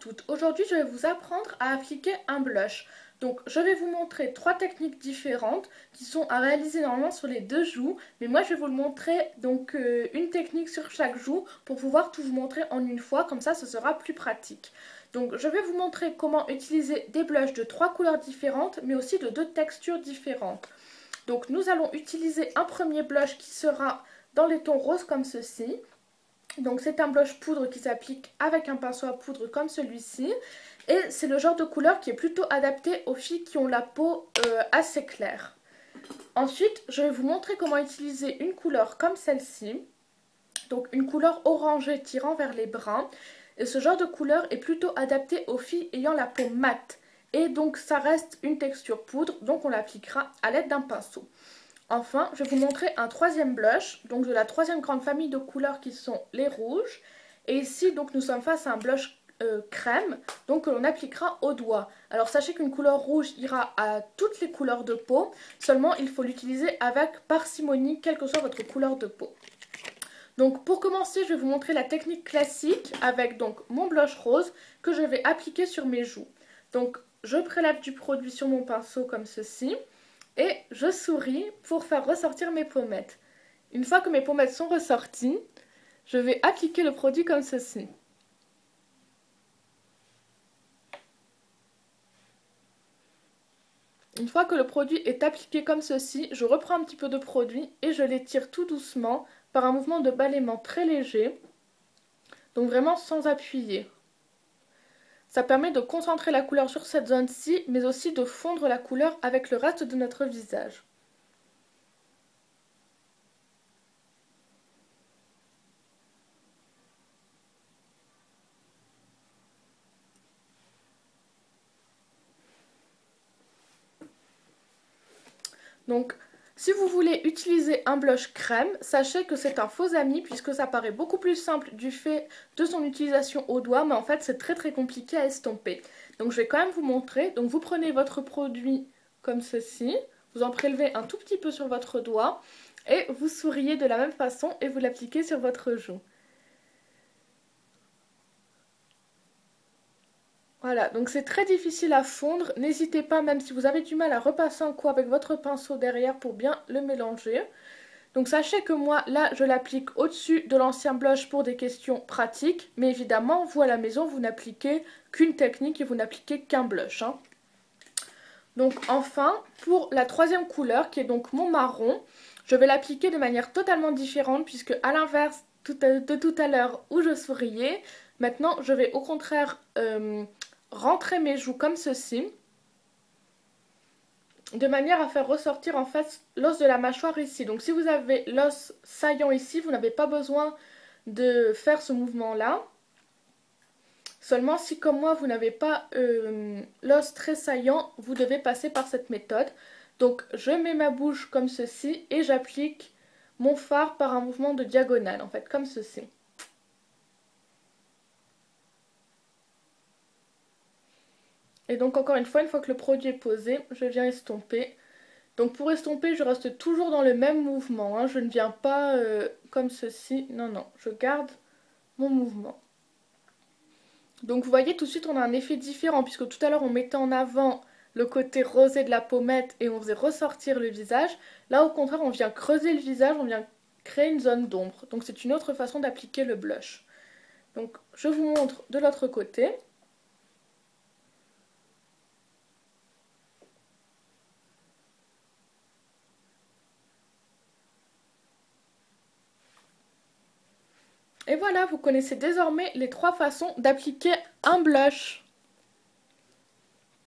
toutes, aujourd'hui je vais vous apprendre à appliquer un blush. Donc je vais vous montrer 3 techniques différentes qui sont à réaliser normalement sur les 2 joues. Mais moi je vais vous le montrer donc une technique sur chaque joue pour pouvoir tout vous montrer en une fois, comme ça ce sera plus pratique. Donc je vais vous montrer comment utiliser des blushs de 3 couleurs différentes mais aussi de 2 textures différentes. Donc nous allons utiliser un premier blush qui sera dans les tons roses comme ceci. Donc c'est un blush poudre qui s'applique avec un pinceau à poudre comme celui-ci. Et c'est le genre de couleur qui est plutôt adapté aux filles qui ont la peau assez claire. Ensuite, je vais vous montrer comment utiliser une couleur comme celle-ci. Donc une couleur orangée tirant vers les bruns. Et ce genre de couleur est plutôt adapté aux filles ayant la peau mate. Et donc ça reste une texture poudre, donc on l'appliquera à l'aide d'un pinceau. Enfin, je vais vous montrer un 3e blush, donc de la 3e grande famille de couleurs qui sont les rouges. Et ici, donc nous sommes face à un blush crème, donc que l'on appliquera au doigt. Alors sachez qu'une couleur rouge ira à toutes les couleurs de peau, seulement il faut l'utiliser avec parcimonie, quelle que soit votre couleur de peau. Donc pour commencer, je vais vous montrer la technique classique avec donc mon blush rose que je vais appliquer sur mes joues. Donc je prélève du produit sur mon pinceau comme ceci. Et je souris pour faire ressortir mes pommettes. Une fois que mes pommettes sont ressorties, je vais appliquer le produit comme ceci. Une fois que le produit est appliqué comme ceci, je reprends un petit peu de produit et je l'étire tout doucement par un mouvement de balayement très léger. Donc vraiment sans appuyer. Ça permet de concentrer la couleur sur cette zone-ci, mais aussi de fondre la couleur avec le reste de notre visage. Donc, si vous voulez utiliser un blush crème, sachez que c'est un faux ami puisque ça paraît beaucoup plus simple du fait de son utilisation au doigt, mais en fait c'est très compliqué à estomper. Donc je vais quand même vous montrer. Donc vous prenez votre produit comme ceci, vous en prélevez un tout petit peu sur votre doigt et vous souriez de la même façon et vous l'appliquez sur votre joue. Voilà, donc c'est très difficile à fondre, n'hésitez pas, même si vous avez du mal à repasser un coup avec votre pinceau derrière pour bien le mélanger. Donc sachez que moi, là, je l'applique au-dessus de l'ancien blush pour des questions pratiques, mais évidemment, vous à la maison, vous n'appliquez qu'une technique et vous n'appliquez qu'un blush. Donc enfin, pour la 3e couleur, qui est donc mon marron, je vais l'appliquer de manière totalement différente, puisque à l'inverse de tout à l'heure où je souriais, maintenant je vais au contraire rentrer mes joues comme ceci, de manière à faire ressortir en fait l'os de la mâchoire ici. Donc si vous avez l'os saillant ici, vous n'avez pas besoin de faire ce mouvement-là. Seulement si comme moi vous n'avez pas l'os très saillant, vous devez passer par cette méthode. Donc je mets ma bouche comme ceci et j'applique mon fard par un mouvement de diagonale en fait, comme ceci. Et donc encore une fois que le produit est posé, je viens estomper. Donc pour estomper, je reste toujours dans le même mouvement, je ne viens pas comme ceci, non, je garde mon mouvement. Donc vous voyez, tout de suite on a un effet différent, puisque tout à l'heure on mettait en avant le côté rosé de la pommette et on faisait ressortir le visage. Là au contraire, on vient creuser le visage, on vient créer une zone d'ombre. Donc c'est une autre façon d'appliquer le blush. Donc je vous montre de l'autre côté. Et voilà, vous connaissez désormais les 3 façons d'appliquer un blush.